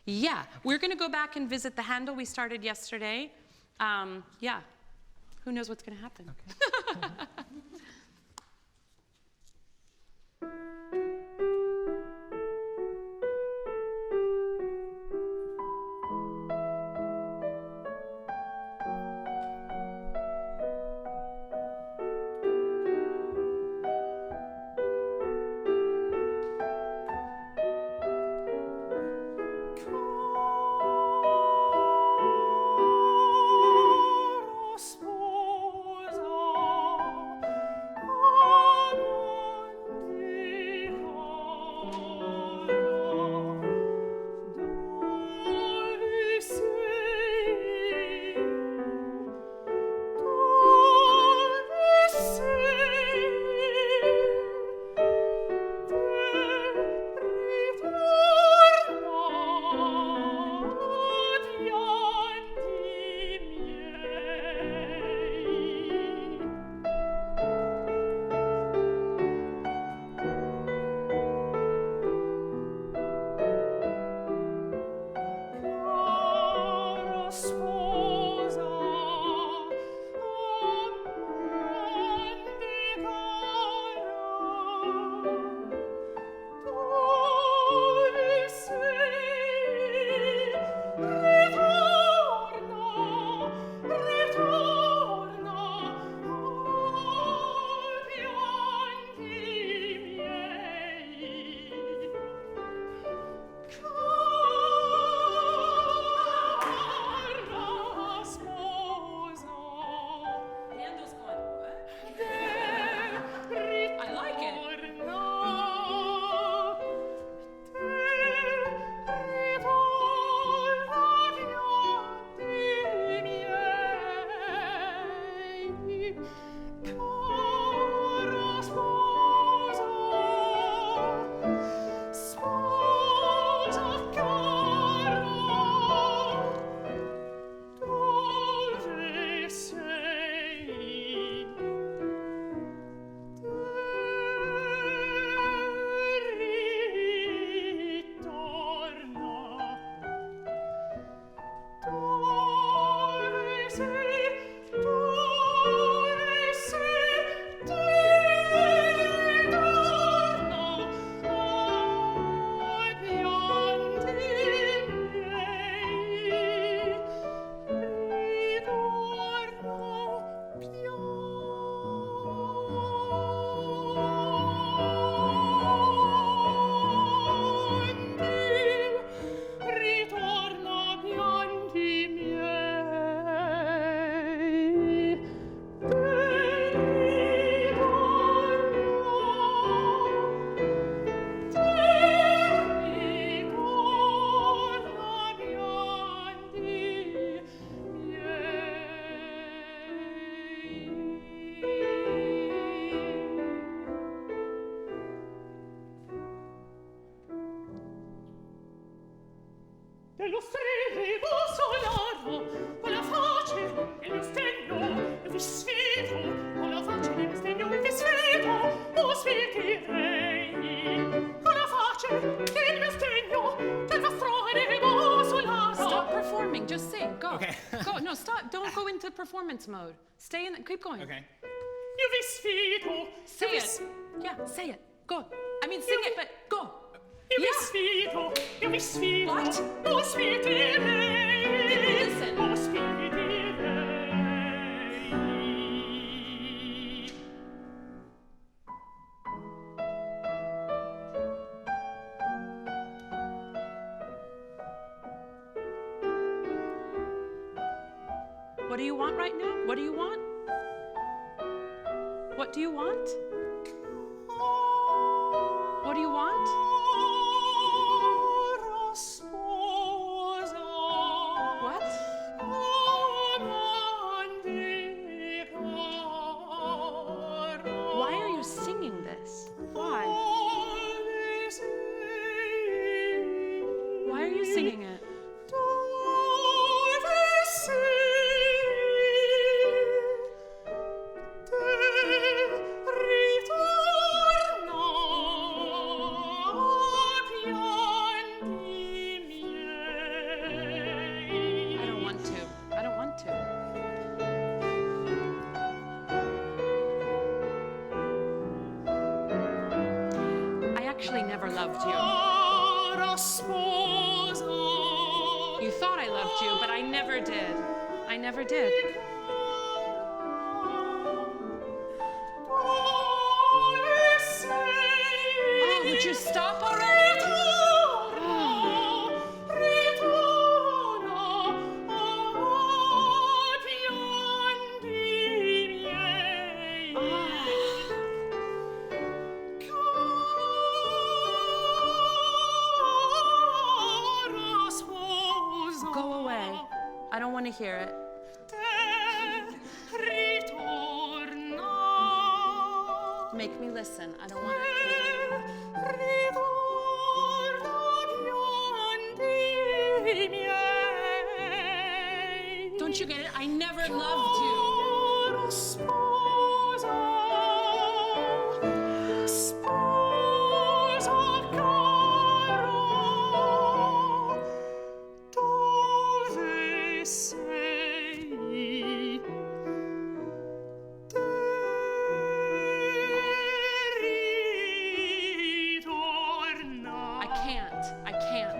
Yeah, we're going to go back and visit the Handel we started yesterday. Yeah, who knows what's going to happen? Okay. dello strevo solaro, con la face e lo stegno, e vi sfido, con la face e lo stegno, e vi sfido, o sfidirei, con la face e lo stegno, del vostro animo solaro. Stop performing, just sing, go. Okay. Go, no, stop, don't go into performance mode. Stay in, keep going. Okay. Io vi sfido, Say it. Yeah, say it, go. I mean, sing it, but go. io vi sfido, What? o sfidirei, Listen. o sfidirei. What do you want right now? What do you want? What do you want? What do you want? Cara sposa, What? amante caro, Why are you singing this? Why? dove sei? Why are you singing it? Dove sei? Te ritorna pianti miei. actually never loved you. Cara sposa. You thought I loved you, but I never did. I never did. Oh, would you stop already? Go away. I don't want to hear it. Make me listen. I don't want to. Don't you get it? I never loved you. I can't.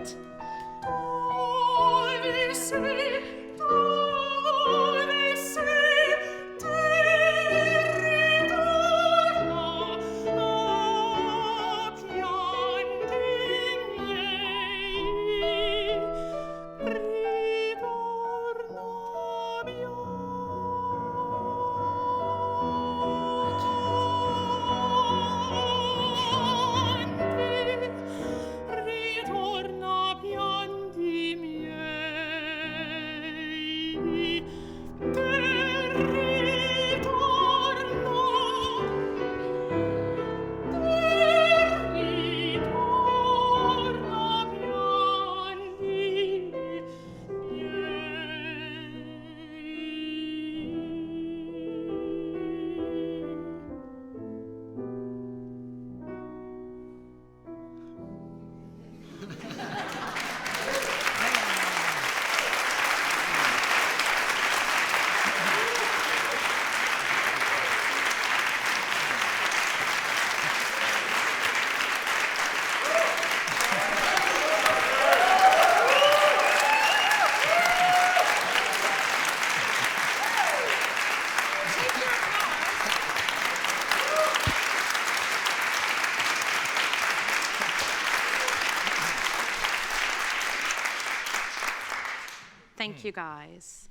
Thank you, guys.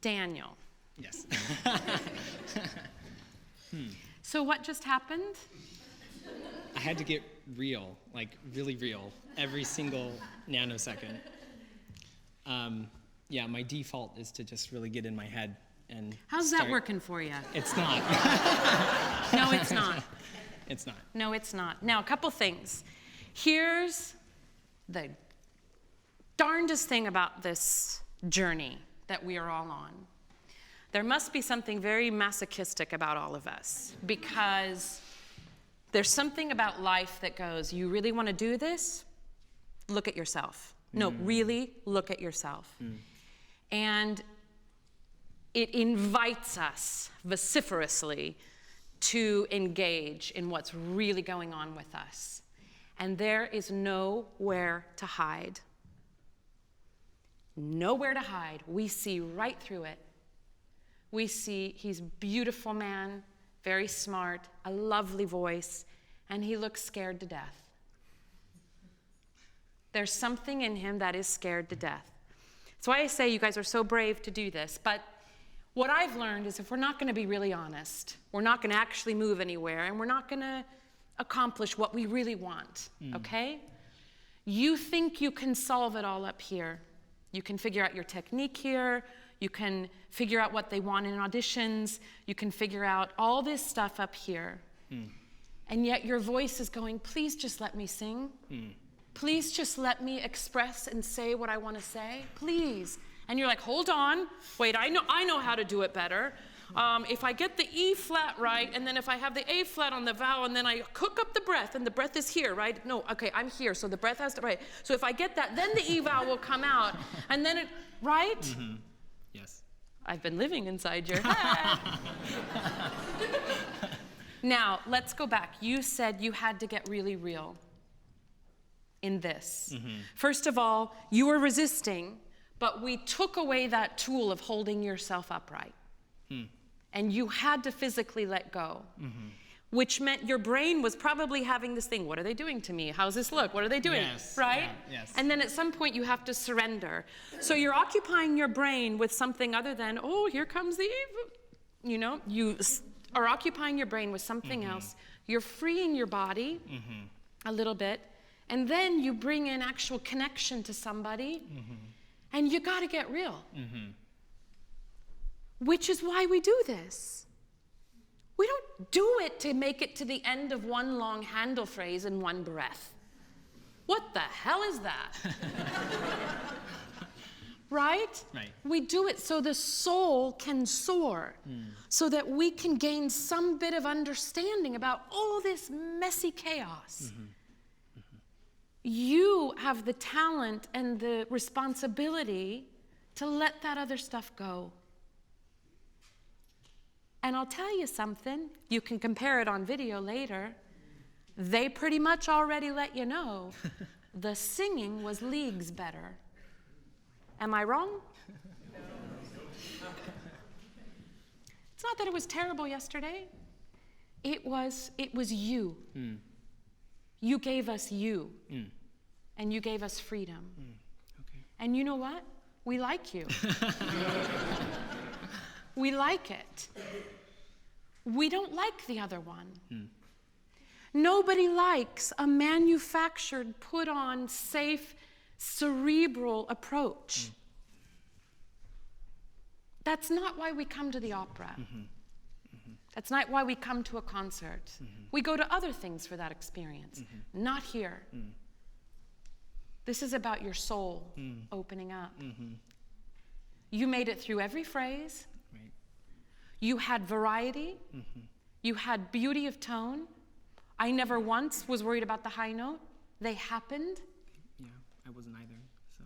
Daniel. Yes. So what just happened? I had to get real, like really real, every single nanosecond. Yeah, my default is to just really get in my head and How's that working for you? It's not. No, it's not. It's not. No, it's not. Now, a couple things. Here's the darndest thing about this journey that we are all on. There must be something very masochistic about all of us, because there's something about life that goes, you really want to do this? Look at yourself. No, really look at yourself. And it invites us vociferously to engage in what's really going on with us. And there is nowhere to hide. Nowhere to hide. We see right through it. We see he's a beautiful man, very smart, a lovely voice, and he looks scared to death. There's something in him that is scared to death. That's why I say you guys are so brave to do this. But what I've learned is if we're not going to be really honest, we're not going to actually move anywhere, and we're not going to accomplish what we really want, okay? You think you can solve it all up here. You can figure out your technique here. You can figure out what they want in auditions. You can figure out all this stuff up here. And yet your voice is going, please just let me sing. Please just let me express and say what I want to say, please. And you're like, hold on, wait, I know how to do it better. If I get the E flat right, and then if I have the A flat on the vowel, and then I cook up the breath, and the breath is here, right? No, okay, I'm here, so the breath has to, right. So if I get that, then the E vowel will come out, and then it, right? Yes. I've been living inside your head. Now, let's go back. You said you had to get really real in this. First of all, you were resisting, but we took away that tool of holding yourself upright. And you had to physically let go, which meant your brain was probably having this thing, what are they doing to me? How's this look? What are they doing? Yes, right? yeah, yes. And then at some point you have to surrender. So you're occupying your brain with something other than, oh, here comes the evil. You know, you are occupying your brain with something else. You're freeing your body a little bit. And then you bring in actual connection to somebody. And you got to get real. Which is why we do this. We don't do it to make it to the end of one long Handel phrase in one breath. What the hell is that? Right? Right. We do it so the soul can soar, so that we can gain some bit of understanding about all this messy chaos. You have the talent and the responsibility to let that other stuff go. And I'll tell you something, you can compare it on video later. They pretty much already let you know the singing was leagues better. Am I wrong? It's not that it was terrible yesterday. It was you. You gave us you. And you gave us freedom. Okay. And you know what? We like you. We like it. We don't like the other one. Nobody likes a manufactured, put on, safe, cerebral approach. That's not why we come to the opera. That's not why we come to a concert. We go to other things for that experience, not here. This is about your soul opening up. You made it through every phrase. Right. You had variety. You had beauty of tone. I never once was worried about the high note. They happened. Yeah, I wasn't either, so.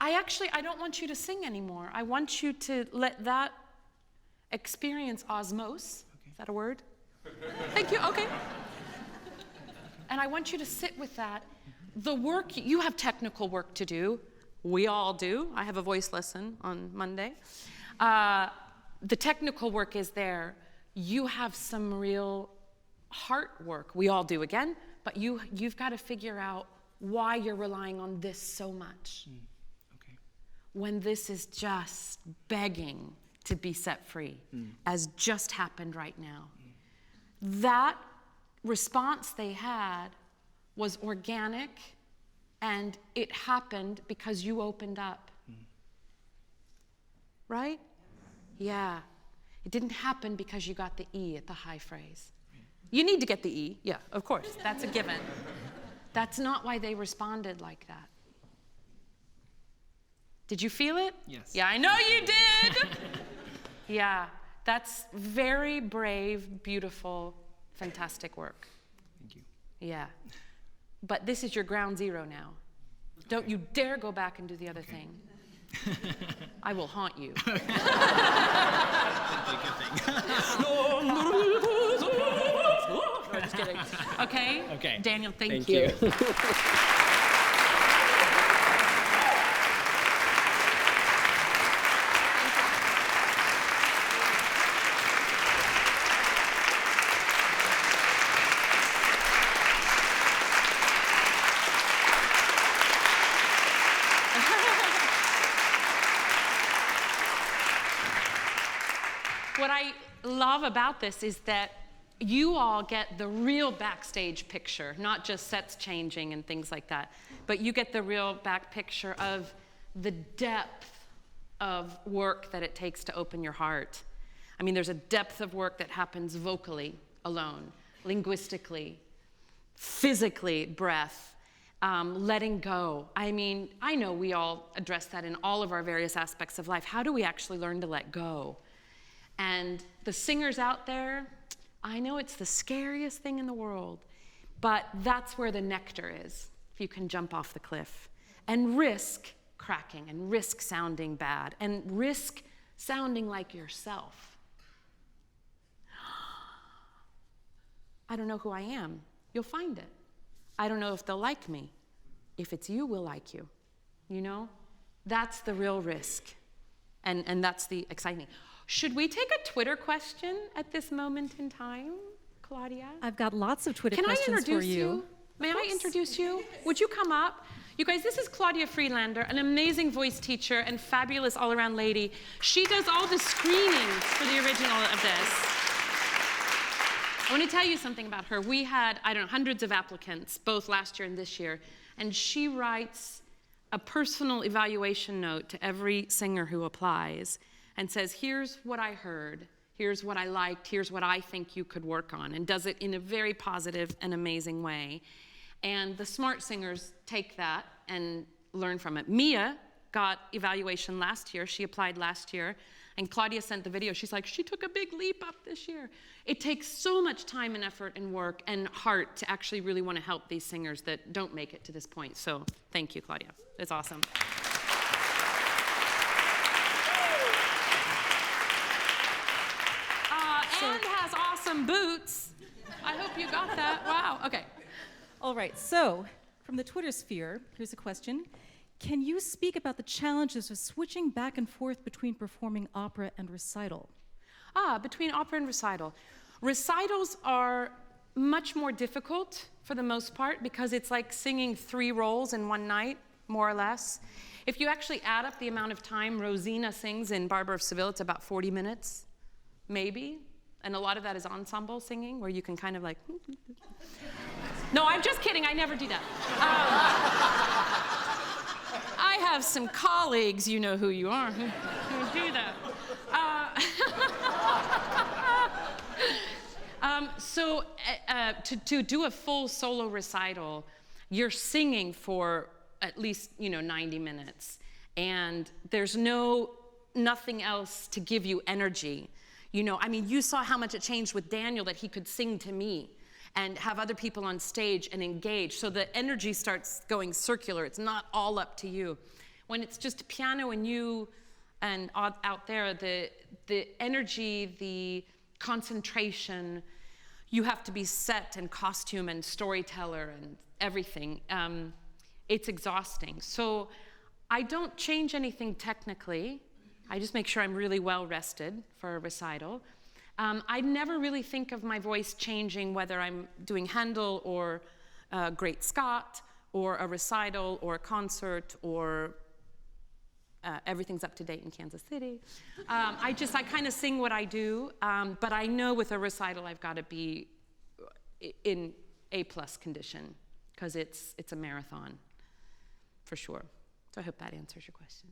I don't want you to sing anymore. I want you to let that experience osmose. Okay. Is that a word? Thank you, okay. And I want you to sit with that. The work, you have technical work to do. We all do. I have a voice lesson on Monday. The technical work is there. You have some real heart work. We all do again, but you've got to figure out why you're relying on this so much. Okay. When this is just begging to be set free, as just happened right now. That response they had was organic, and it happened because you opened up. Right? Yeah. It didn't happen because you got the E at the high phrase. You need to get the E. Yeah, of course. That's a given. That's not why they responded like that. Did you feel it? Yes. Yeah, I know you did. Yeah, that's very brave, beautiful, fantastic work. Thank you. Yeah. But this is your ground zero now. Don't you dare go back and do the other thing. I will haunt you. Good thing. No, just kidding. Okay? Okay. Daniel, thank Thank you. you. What I love about this is that you all get the real backstage picture, not just sets changing and things like that, but you get the real back picture of the depth of work that it takes to open your heart. I mean, there's a depth of work that happens vocally alone, linguistically, physically, breath, letting go. I mean, I know we all address that in all of our various aspects of life. How do we actually learn to let go? And the singers out there, I know it's the scariest thing in the world, but that's where the nectar is, if you can jump off the cliff. And risk cracking, and risk sounding bad, and risk sounding like yourself. I don't know who I am. You'll find it. I don't know if they'll like me. If it's you, we'll like you. You know? That's the real risk. And that's the exciting. Should we take a Twitter question at this moment in time, Claudia? I've got lots of Twitter Can I questions introduce for you. you? May I introduce you? Would you come up? You guys, this is Claudia Friedlander, an amazing voice teacher and fabulous all-around lady. She does all the screenings for the original of this. I want to tell you something about her. We had, I don't know, hundreds of applicants, both last year and this year, and she writes a personal evaluation note to every singer who applies and says, here's what I heard, here's what I liked, here's what I think you could work on, and does it in a very positive and amazing way. And the smart singers take that and learn from it. Mia got evaluation last year. She applied last year. And Claudia sent the video. She's like, she took a big leap up this year. It takes so much time and effort and work and heart to actually really want to help these singers that don't make it to this point. So thank you, Claudia. It's awesome. And has awesome boots. I hope you got that. Wow. Okay. All right, so from the Twitter sphere, here's a question. Can you speak about the challenges of switching back and forth between performing opera and recital? Between opera and recital. Recitals are much more difficult for the most part because it's like singing 3 roles in one night, more or less. If you actually add up the amount of time Rosina sings in Barbara of Seville, it's about 40 minutes, maybe. And a lot of that is ensemble singing, where you can kind of like... No, I'm just kidding. I never do that. I have some colleagues, you know who you are, who do that. To do a full solo recital, you're singing for at least 90 minutes, and there's nothing else to give you energy. You saw how much it changed with Daniel that he could sing to me and have other people on stage and engage. So the energy starts going circular. It's not all up to you. When it's just piano and you and out there, the energy, the concentration, you have to be set and costume and storyteller and everything. It's exhausting. So I don't change anything technically. I just make sure I'm really well rested for a recital. I never really think of my voice changing whether I'm doing Handel or Great Scott or a recital or a concert or everything's up to date in Kansas City. I kind of sing what I do, but I know with a recital I've got to be in A+ condition because it's a marathon for sure. So I hope that answers your question.